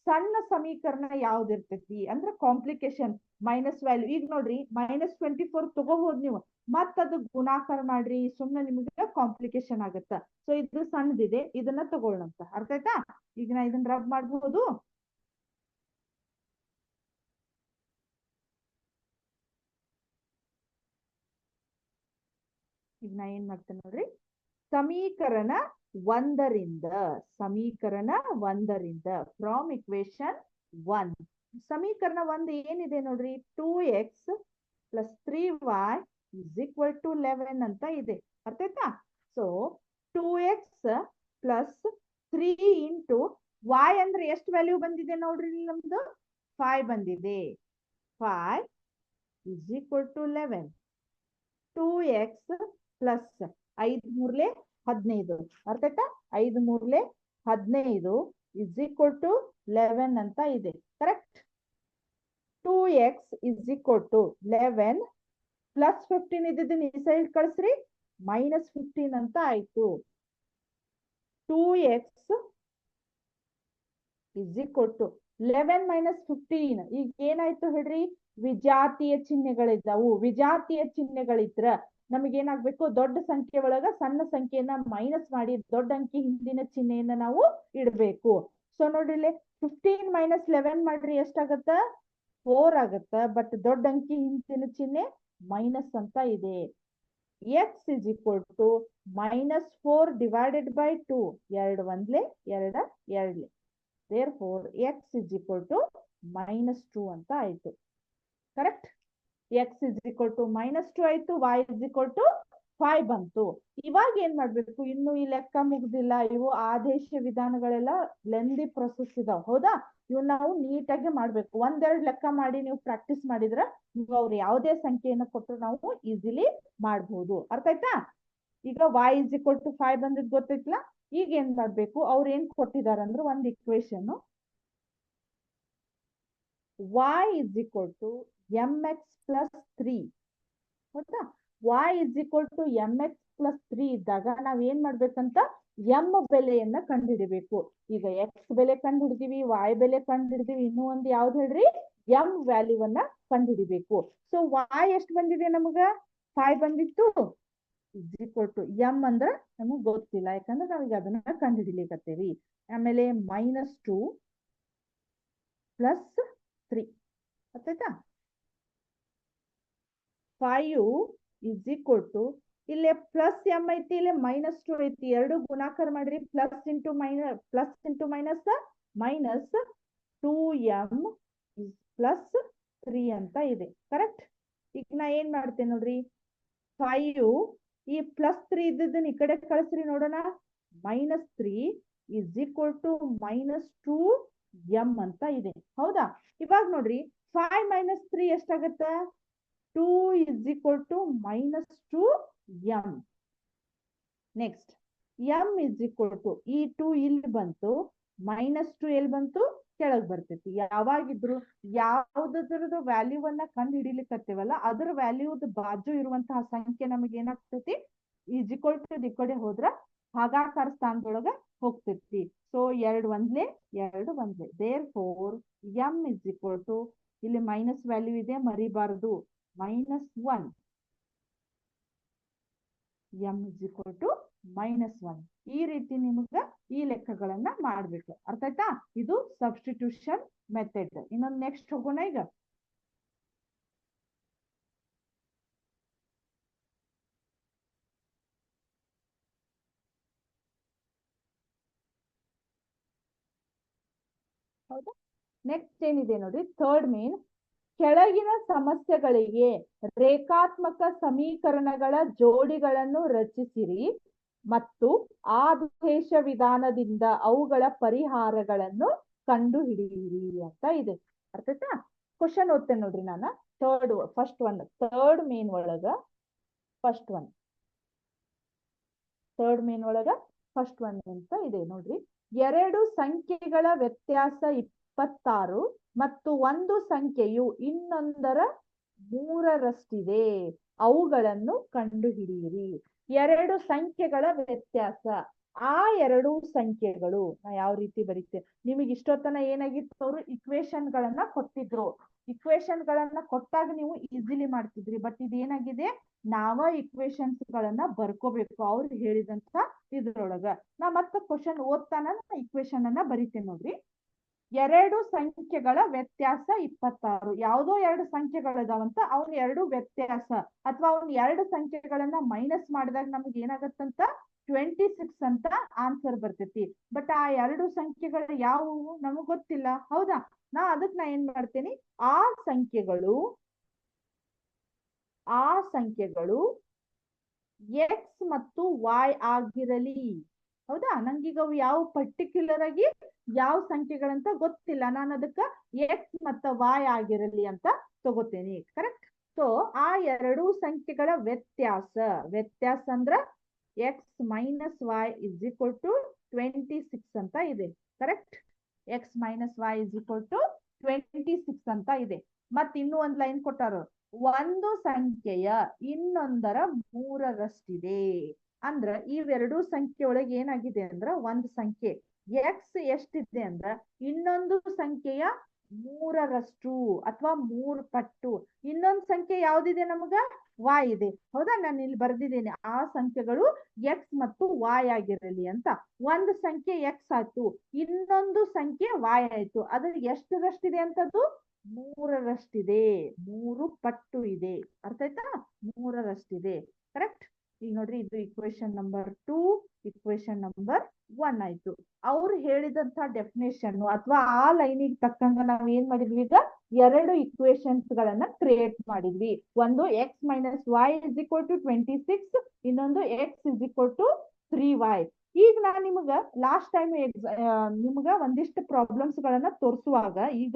[SPEAKER 1] ಸಣ್ಣ ಸಮೀಕರಣ ಯಾವ್ದಿರ್ತೈತಿ ಅಂದ್ರೆ ಕಾಂಪ್ಲಿಕೇಶನ್ ಮೈನಸ್ ವ್ಯಾಲ್ಯೂ. ಈಗ ನೋಡ್ರಿ -24 ತಗೋಬಹುದು ನೀವು, ಮತ್ತದು ಗುಣಾಕಾರ ಮಾಡ್ರಿ, ಸುಮ್ಮನೆ ನಿಮ್ಗೆ ಕಾಂಪ್ಲಿಕೇಶನ್ ಆಗತ್ತ. ಸೊ ಇದು ಸಣ್ಣದಿದೆ, ಇದನ್ನ ತಗೊಳ್ಳಂತ. ಅರ್ಥ ಆಯ್ತಾ? ಈಗ ನಾ ಇದನ್ನ ರಬ್ ಮಾಡಬಹುದು. ಈಗ ನಾ ಏನ್ ಮಾಡ್ತೇನೆ ನೋಡ್ರಿ, ಸಮೀಕರಣ 1ರಿಂದ ಫ್ರಾಮ್ ಇಕ್ವೇಶನ್ 1 ಸಮೀಕರಣ 1 ಏನಿದೆ ನೋಡ್ರಿ, 2x + 3y = 11 ಅಂತ ಇದೆ. ಅರ್ಥ ಆಯ್ತಾ? ಸೊ 2x + 3 ಇಂಟು y ಅಂದ್ರೆ ಎಷ್ಟು ವ್ಯಾಲ್ಯೂ ಬಂದಿದೆ ನೋಡ್ರಿ, ನಮ್ದು 5 ಬಂದಿದೆ. 5 = 11. 2x + 5 3 15. ಅರ್ಥ ಆಯ್ತಾ? 5 3 15 = 11 ಅಂತ ಇದೆ. ಕರೆಕ್ಟ್? 2x = 11 + 15 ಇದ್ದದನ್ನ ಈ ಸೈಡ್ ಕಳಿಸ್ರಿ, -15 ಅಂತ ಆಯ್ತು. 2x = 11 - 15. ಈಗ ಏನಾಯ್ತು ಹೇಳ್ರಿ, ವಿಜಾತೀಯ ಚಿಹ್ನೆಗಳಿದ್ದಾವು. ವಿಜಾತೀಯ ಚಿಹ್ನೆಗಳಿದ್ರ ನಮಗೇನಾಗ್ಬೇಕು, ದೊಡ್ಡ ಸಂಖ್ಯೆ ಒಳಗ ಸಣ್ಣ ಸಂಖ್ಯೆಯನ್ನ ಮೈನಸ್ ಮಾಡಿ ದೊಡ್ಡ ಅಂಕಿ ಹಿಂದಿನ ಚಿಹ್ನೆಯನ್ನ ನಾವು ಇಡಬೇಕು. ಸೊ ನೋಡ್ರಿ, 15 - 11 ಮಾಡ್ರಿ, ಎಷ್ಟಾಗತ್ತ? 4 ಆಗತ್ತ. ಬಟ್ ದೊಡ್ಡ ಅಂಕಿ ಹಿಂದಿನ ಚಿಹ್ನೆ ಮೈನಸ್ ಅಂತ ಇದೆ. x = -4 / 2. 2 1 2 2. Therefore, x = -2 ಅಂತ ಆಯ್ತು. ಕರೆಕ್ಟ್? x = -2 ಆಯ್ತು, y = 5 ಬಂತು. ಇವಾಗ ಏನ್ ಮಾಡ್ಬೇಕು, ಇನ್ನು ಈ ಲೆಕ್ಕ ಮುಗ್ದಿಲ್ಲ, ಇವು ಆದೇಶ ವಿಧಾನಗಳೆಲ್ಲ ಲೆಂದಿ ಪ್ರೊಸೆಸ್ ಇದಾವ. ಹೌದಾ? ಇವ್ ನಾವು ನೀಟಾಗಿ ಮಾಡ್ಬೇಕು. ಒಂದೆರಡು ಲೆಕ್ಕ ಮಾಡಿ ನೀವು ಪ್ರಾಕ್ಟೀಸ್ ಮಾಡಿದ್ರ ನೀವು ಅವ್ರು ಯಾವುದೇ ಸಂಖ್ಯೆಯನ್ನು ಕೊಟ್ಟರು ನಾವು ಈಸಿಲಿ ಮಾಡ್ಬೋದು. ಅರ್ಥ ಆಯ್ತಾ? ಈಗ y = 5 ಬಂದಿದ್ ಗೊತ್ತೈತ್ಲಾ? ಈಗ ಏನ್ ಮಾಡ್ಬೇಕು, ಅವ್ರು ಏನ್ ಕೊಟ್ಟಿದಾರಂದ್ರೆ ಒಂದು ಇಕ್ವೇಶನ್, y = mx + 3. ಹೌದಾ? y = mx + 3 ಇದ್ದಾಗ ನಾವ್ ಏನ್ ಮಾಡ್ಬೇಕಂತ, m ಬೆಲೆಯನ್ನ ಕಂಡುಹಿಡಿಬೇಕು. ಈಗ x ಬೆಲೆ ಕಂಡುಹಿಡಿದೀವಿ, y ಬೆಲೆ ಕಂಡುಹಿಡಿದೀವಿ, ಇನ್ನೂ ಒಂದು ಯಾವ್ದು ಹೇಳ್ರಿ, m ವ್ಯಾಲ್ಯೂವನ್ನ ಕಂಡುಹಿಡಿಬೇಕು. ಸೊ y ಎಷ್ಟು ಬಂದಿದೆ ನಮಗ? 5 ಬಂದಿತ್ತು. m ಅಂದ್ರ ನಮಗ್ ಗೊತ್ತಿಲ್ಲ, ಯಾಕಂದ್ರೆ ನಾವೀಗ ಅದನ್ನ ಕಂಡುಹಿಡಿಲಿಕ್ಕತ್ತೇವಿ. ಆಮೇಲೆ -2 + 3. ಆಯ್ತಾ? 5 = ಇಲ್ಲಿ +m ಐತಿ, ಇಲ್ಲಿ -2 ಐತಿ. ಎರಡು ಗುಣಾಕಾರ ಮಾಡ್ರಿ, ಪ್ಲಸ್ ಇಂಟು ಮೈನಸ್ -2m + 3 ಅಂತ ಇದೆ. ಕರೆಕ್ಟ್? ಈಗ ನಾ ಏನ್ ಮಾಡ್ತೇನೆ ನೋಡ್ರಿ, 5 ಈ +3 ಇದ್ದದನ್ನ ಈ ಕಡೆ ಕಳಿಸ್ರಿ ನೋಡೋಣ. -3 = -2m ಅಂತ ಇದೆ. ಹೌದಾ? ಇವಾಗ ನೋಡ್ರಿ, 5 - 3 ಎಷ್ಟಾಗತ್ತ? 2 = -2m. ನೆಕ್ಸ್ಟ್ m = ಈ 2 ಇಲ್ಲಿ ಬಂತು, -2 ಎಲ್ಲಿ ಬಂತು? ಕೆಳಗ್ ಬರ್ತೈತಿ. ಯಾವಾಗಿದ್ರು ಯಾವ್ದ್ರದ್ದು ವ್ಯಾಲ್ಯೂವನ್ನ ಕಂಡು ಹಿಡಿಲಿಕ್ಕತ್ತೇವಲ್ಲ ಅದ್ರ ವ್ಯಾಲ್ಯೂದ ಬಾಜು ಇರುವಂತಹ ಸಂಖ್ಯೆ ನಮಗೆ ಏನಾಗ್ತೈತಿ, = ಈ ಕಡೆ ಹೋದ್ರ ಭಾಗಾಕಾರ ಸ್ಥಾನದೊಳಗ ಹೋಗ್ತೈತಿ. ಸೊ 2 1 2 1. Therefore, m = ಇಲ್ಲಿ ಮೈನಸ್ ವ್ಯಾಲ್ಯೂ ಇದೆ, ಮರಿಬಾರದು, -1. m = -1. ಈ ರೀತಿ ನಿಮಗ ಈ ಲೆಕ್ಕಗಳನ್ನ ಮಾಡ್ಬೇಕು. ಅರ್ಥ ಆಯ್ತಾ? ಇದು ಸಬ್ಸ್ಟಿಟ್ಯೂಷನ್ ಮೆಥಡ್. ಇನ್ನೊಂದು ನೆಕ್ಸ್ಟ್ ಹೋಗೋಣ. ಈಗ ಹೌದಾ? ನೆಕ್ಸ್ಟ್ ಏನಿದೆ ನೋಡಿ, ಥರ್ಡ್ ಮೇನ್, ಕೆಳಗಿನ ಸಮಸ್ಯೆಗಳಿಗೆ ರೇಖಾತ್ಮಕ ಸಮೀಕರಣಗಳ ಜೋಡಿಗಳನ್ನು ರಚಿಸಿರಿ ಮತ್ತು ಆದೇಶ ವಿಧಾನದಿಂದ ಅವುಗಳ ಪರಿಹಾರಗಳನ್ನು ಕಂಡು ಹಿಡಿಯಿರಿ ಅಂತ ಇದೆ. ಅರ್ಥ ಆಯ್ತಾ? ಕ್ವಶನ್ ಓದ್ತೇನೆ ನೋಡ್ರಿ ನಾನು. ಥರ್ಡ್ ಮೇನ್ ಒಳಗ ಫಸ್ಟ್ ಒನ್ ಅಂತ ಇದೆ ನೋಡ್ರಿ. ಎರಡು ಸಂಖ್ಯೆಗಳ ವ್ಯತ್ಯಾಸ 26 ಮತ್ತು ಒಂದು ಸಂಖ್ಯೆಯು ಇನ್ನೊಂದರ 3ರಷ್ಟಿದೆ, ಅವುಗಳನ್ನು ಕಂಡುಹಿಡಿಯಿರಿ. ಎರಡು ಸಂಖ್ಯೆಗಳ ವ್ಯತ್ಯಾಸ. ಆ ಎರಡು ಸಂಖ್ಯೆಗಳು ನಾ ಯಾವ ರೀತಿ ಬರೀತೇನೆ, ನಿಮಗೆ ಇಷ್ಟೊತ್ತನ ಏನಾಗಿತ್ತು, ಅವರು ಇಕ್ವೇಶನ್ ಗಳನ್ನ ಕೊಟ್ಟಿದ್ರು. ಇಕ್ವೇಶನ್ ಗಳನ್ನ ಕೊಟ್ಟಾಗ ನೀವು ಈಸಿಲಿ ಮಾಡ್ತಿದ್ರಿ. ಬಟ್ ಇದೇನಾಗಿದೆ, ನಾವ ಇಕ್ವೇಶನ್ಸ್ ಗಳನ್ನ ಬರ್ಕೋಬೇಕು ಅವ್ರು ಹೇಳಿದಂತ ಇದ್ರೊಳಗ. ನಾ ಮತ್ತೆ ಕ್ವಶನ್ ಓದ್ತಾನ ಇಕ್ವೇಶನ್ ಅನ್ನ ಬರಿತೇನೆ ನೋಡ್ರಿ. ಎರಡು ಸಂಖ್ಯೆಗಳ ವ್ಯತ್ಯಾಸ 26. ಯಾವುದೋ ಎರಡು ಸಂಖ್ಯೆಗಳಿದಾವಂತ, ಅವ್ನ ಎರಡು ವ್ಯತ್ಯಾಸ ಅಥವಾ ಅವ್ನ ಎರಡು ಸಂಖ್ಯೆಗಳನ್ನ ಮೈನಸ್ ಮಾಡಿದಾಗ ನಮ್ಗೆ ಏನಾಗತ್ತಂತ 26 ಅಂತ ಆನ್ಸರ್ ಬರ್ತೈತಿ. ಬಟ್ ಆ ಎರಡು ಸಂಖ್ಯೆಗಳು ಯಾವುವು ನಮಗ್ ಗೊತ್ತಿಲ್ಲ, ಹೌದಾ? ನಾ ಏನ್ ಮಾಡ್ತೇನೆ, ಆ ಸಂಖ್ಯೆಗಳು ಎಕ್ಸ್ ಮತ್ತು ವೈ ಆಗಿರಲಿ. ಹೌದಾ? ನಂಗೀಗ ಅವು ಯಾವ ಪರ್ಟಿಕ್ಯುಲರ್ ಆಗಿ ಯಾವ ಸಂಖ್ಯೆಗಳಂತ ಗೊತ್ತಿಲ್ಲ, ನಾನು ಅದಕ್ಕ ಎಕ್ಸ್ ಮತ್ತು ವೈ ಆಗಿರಲಿ ಅಂತ ತಗೋತೇನೆ. ಕರೆಕ್ಟ್? ಸೊ ಆ ಎರಡು ಸಂಖ್ಯೆಗಳ ವ್ಯತ್ಯಾಸ ಅಂದ್ರ x minus Y is equal to 26 ಅಂತ ಇದೆ. Correct? X minus Y is equal to 26 ಅಂತ ಇದೆ. ಮತ್ ಇನ್ನೂ ಒಂದ್ ಲೈನ್ ಕೊಟ್ಟಾರ, ಒಂದು ಸಂಖ್ಯೆಯ ಇನ್ನೊಂದರ 3ರಷ್ಟಿದೆ. ಅಂದ್ರ ಇವೆರಡು ಸಂಖ್ಯೆ ಒಳಗೆ ಏನಾಗಿದೆ ಅಂದ್ರ, ಒಂದು ಸಂಖ್ಯೆ ಎಕ್ಸ್ ಎಷ್ಟಿದೆ ಅಂದ್ರ ಇನ್ನೊಂದು ಸಂಖ್ಯೆಯ 3ರಷ್ಟು ಅಥವಾ 3 ಪಟ್ಟು. ಇನ್ನೊಂದು ಸಂಖ್ಯೆ ಯಾವ್ದಿದೆ ನಮಗ? ವಾಯ್ ಇದೆ. ಹೌದಾ? ನಾನು ಇಲ್ಲಿ ಬರ್ದಿದ್ದೇನೆ, ಆ ಸಂಖ್ಯೆಗಳು ಎಕ್ಸ್ ಮತ್ತು ವಾಯ್ ಆಗಿರಲಿ ಅಂತ. ಒಂದು ಸಂಖ್ಯೆ ಎಕ್ಸ್ ಆಯ್ತು, ಇನ್ನೊಂದು ಸಂಖ್ಯೆ ವಾಯ್ ಆಯ್ತು. ಅದು ಎಷ್ಟರಷ್ಟಿದೆ ಅಂತದ್ದು? 3ರಷ್ಟಿದೆ. 3 ಪಟ್ಟು ಇದೆ. ಅರ್ಥ ಆಯ್ತಾ? 3ರಷ್ಟಿದೆ. ಕರೆಕ್ಟ್? ಈಗ ನೋಡ್ರಿ, ಇದು ಇಕ್ವೇಶನ್ ನಂಬರ್ 2, ಇಕ್ವೇಶನ್ ನಂಬರ್ 1 ಆಯ್ತು. ಅವ್ರು ಹೇಳಿದಂತ ಡೆಫಿನೇಷನ್ ಅಥವಾ ಆ ಲೈನಿಗೆ ತಕ್ಕಂಗ ನಾವ್ ಏನ್ ಮಾಡಿದ್ವಿ, ಈಗ ಎರಡು ಇಕ್ವೇಶನ್ಸ್ ಗಳನ್ನ ಕ್ರಿಯೇಟ್ ಮಾಡಿದ್ವಿ. ಒಂದು x minus Y is equal to 26, ಇನ್ನೊಂದು X is equal to 3y. ಈಗ ನಾನ್ ನಿಮಗ ಲಾಸ್ಟ್ ಟೈಮ್ ನಿಮ್ಗ ಒಂದಿಷ್ಟು ಪ್ರಾಬ್ಲಮ್ಸ್ ಗಳನ್ನ ತೋರಿಸುವಾಗ, ಈಗ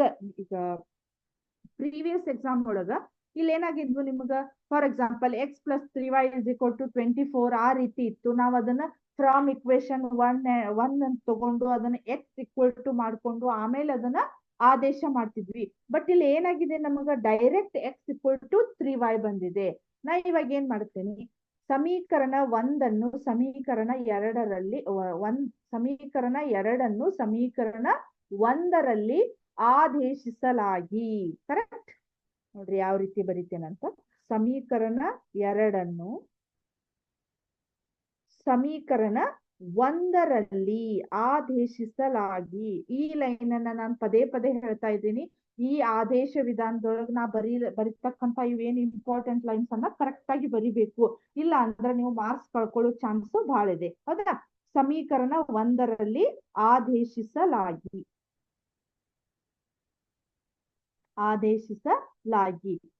[SPEAKER 1] ಪ್ರೀವಿಯಸ್ ಎಕ್ಸಾಮ್ ಒಳಗ ಇಲ್ಲಿ ಏನಾಗಿದ್ವು ನಿಮ್ಗ, for example x plus 3y is equal to 24 ಆ ರೀತಿ ಇತ್ತು. ನಾವ್ ಅದನ್ನ ಫ್ರಾಮ್ ಇಕ್ವೇಶನ್ 1 ಅಂತ ತಗೊಂಡು ಅದನ್ನ ಎಕ್ಸ್ ಈಕ್ವಲ್ ಟು ಮಾಡ್ಕೊಂಡು ಆಮೇಲೆ ಅದನ್ನ ಆದೇಶ ಮಾಡ್ತಿದ್ವಿ. ಬಟ್ ಇಲ್ಲಿ ಏನಾಗಿದೆ, ನಮಗ direct X equal to 3y ಬಂದಿದೆ. ನಾ ಇವಾಗ ಏನ್ ಮಾಡ್ತೇನೆ, ಸಮೀಕರಣ 1 ಸಮೀಕರಣ 1ರಲ್ಲಿ ಆದೇಶಿಸಲಾಗಿ. ಕರೆಕ್ಟ್? ನೋಡ್ರಿ ಯಾವ ರೀತಿ ಬರೀತೇನಂತ. ಸಮೀಕರಣ 1ರಲ್ಲಿ ಆದೇಶಿಸಲಾಗಿ. ಈ ಲೈನ್ ಅನ್ನ ನಾನು ಪದೇ ಪದೇ ಹೇಳ್ತಾ ಇದ್ದೀನಿ. ಈ ಆದೇಶ ವಿಧಾನದೊಳಗೆ ನಾ ಬರೀತಕ್ಕಂತ ಇವೇನ್ ಇಂಪಾರ್ಟೆಂಟ್ ಲೈನ್ಸ್ ಅನ್ನ ಕರೆಕ್ಟ್ ಆಗಿ ಬರಿಬೇಕು. ಇಲ್ಲ ಅಂದ್ರೆ ನೀವು ಮಾರ್ಕ್ಸ್ ಕಳ್ಕೊಳ್ಳೋ ಚಾನ್ಸ್ ಬಹಳ ಇದೆ. ಹೌದಾ? ಸಮೀಕರಣ 1ರಲ್ಲಿ ಆದೇಶಿಸಲಾಗಿ.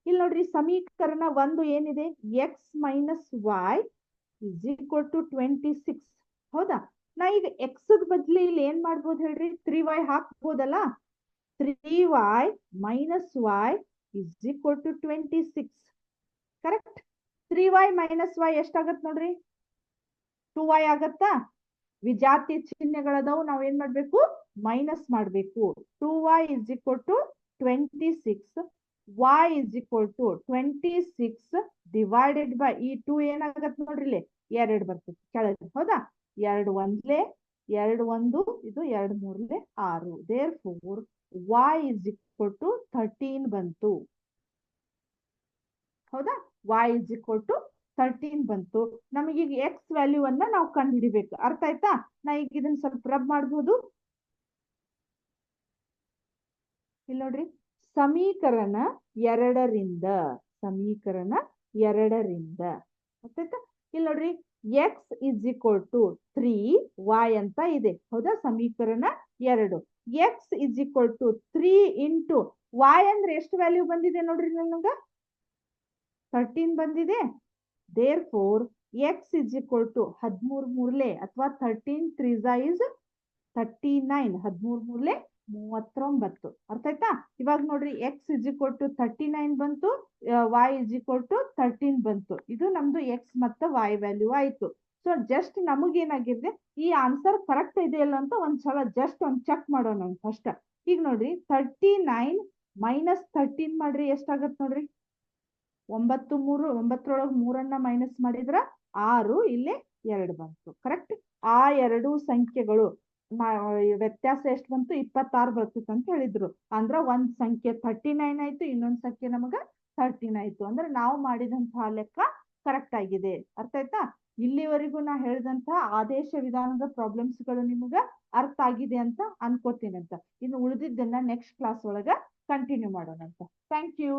[SPEAKER 1] ಇಲ್ಲಿ ನೋಡ್ರಿ, ಸಮೀಕರಣ 1 ಏನಿದೆ, x minus Y is equal to 26. ಹೌದಾ? ನಾ ಈಗ ಎಕ್ಸ್ ಬದ್ಲಿ ಇಲ್ಲಿ ಏನ್ ಮಾಡ್ಬೋದು ಹೇಳ್ರಿ, 3y ಹಾಕ್ಬೋದಲ್ಲ. 3y minus Y is equal to 26. Correct? 3y minus Y ಎಷ್ಟಾಗತ್ ನೋಡ್ರಿ, 2y ಆಗತ್ತಾ? ವಿಜಾತಿ ಚಿಹ್ನೆಗಳದಾವು, ನಾವ್ ಏನ್ ಮಾಡ್ಬೇಕು, ಮೈನಸ್ ಮಾಡ್ಬೇಕು. 2y is equal to 26, y is equal to 26 divided by ಈ 2 ಏನಾಗತ್ತೆ ನೋಡ್ರಿ, ಇಲ್ಲಿ 2 ಬರ್ತದೆ ಕೆಳಗೆ. ಹೌದಾ? 2 1 2 1 ಇದು 2 3 6. therefore y is equal to 13 ಬಂತು. ಹೌದಾ? y is equal to 13 ಬಂತು. ನಮಗೀಗ ಎಕ್ಸ್ ವ್ಯಾಲ್ಯೂ ಅನ್ನ ನಾವು ಕಂಡು ಹಿಡಿಬೇಕು. ಅರ್ಥ ಆಯ್ತಾ? ನಾ ಈಗ ಇದನ್ನ ಸ್ವಲ್ಪ ರಬ್ ಮಾಡ್ಬೋದು. ಇಲ್ಲಿ ನೋಡ್ರಿ, ಸಮೀಕರಣ 2ರಿಂದ ಗೊತ್ತಾಯ್ತಾ? ಇಲ್ಲಿ ನೋಡ್ರಿ, X is equal to 3y ಅಂತ ಇದೆ. ಹೌದಾ? ಸಮೀಕರಣ 2. X is equal to 3 into y ಅಂದ್ರೆ ಎಷ್ಟು ವ್ಯಾಲ್ಯೂ ಬಂದಿದೆ ನೋಡ್ರಿ, ನನಗ 13 ಬಂದಿದೆ. therefore x is equal to 13 ಮೂರ್ಲೆ ಅಥವಾ 13 ತ್ರೀಸಾ ಇಸ್ 39, 13 ಮೂರ್ಲೆ 39. ಅರ್ಥ ಆಯ್ತಾ? ಇವಾಗ ನೋಡ್ರಿ ಎಕ್ಸ್ ಇಸ್ ಈಕ್ವಲ್ ಟು 39 ಬಂತು, ವೈ ಇಸ್ ಈಕ್ವಲ್ ಟು 13 ಬಂತು. ಇದು ನಮ್ದು ಎಕ್ಸ್ ಮತ್ತು ವೈ ವ್ಯಾಲ್ಯೂ ಆಯ್ತು. ಸೊ ಜಸ್ಟ್ ನಮಗೇನಾಗಿದೆ, ಈ ಆನ್ಸರ್ ಕರೆಕ್ಟ್ ಇದೆಯಲ್ಲ ಅಂತ ಒಂದ್ಸಲ ಜಸ್ಟ್ ಒಂದು ಚೆಕ್ ಮಾಡೋಣ ಫಸ್ಟ್. ಈಗ ನೋಡ್ರಿ 39 ಮೈನಸ್ 13 ಮಾಡ್ರಿ ಎಷ್ಟಾಗತ್ತೆ ನೋಡ್ರಿ, 9 3 ಮೈನಸ್ ಮಾಡಿದ್ರ 6, ಇಲ್ಲಿ 2 ಬಂತು. ಕರೆಕ್ಟ್? ಆ ಎರಡು ಸಂಖ್ಯೆಗಳು ವ್ಯತ್ಯಾಸ ಎಷ್ಟು ಬಂತು, 26 ಬರ್ತಿತ್ತು ಅಂತ ಹೇಳಿದ್ರು. ಅಂದ್ರ ಒಂದ್ ಸಂಖ್ಯೆ 39 ಆಯ್ತು, ಇನ್ನೊಂದ್ ಸಂಖ್ಯೆ ನಮಗ 13 ಆಯ್ತು. ಅಂದ್ರೆ ನಾವು ಮಾಡಿದಂತಹ ಲೆಕ್ಕ ಕರೆಕ್ಟ್ ಆಗಿದೆ. ಅರ್ಥ ಆಯ್ತಾ? ಇಲ್ಲಿವರೆಗೂ ನಾ ಹೇಳಿದಂತಹ ಆದೇಶ ವಿಧಾನದ ಪ್ರಾಬ್ಲಮ್ಸ್ ಗಳು ನಿಮಗ ಅರ್ಥ ಆಗಿದೆ ಅಂತ ಅನ್ಕೋತೀನಿ ಅಂತ. ಇನ್ನು ಉಳಿದಿದ್ದನ್ನ ನೆಕ್ಸ್ಟ್ ಕ್ಲಾಸ್ ಒಳಗ ಕಂಟಿನ್ಯೂ ಮಾಡೋಣ ಅಂತ. Thank you.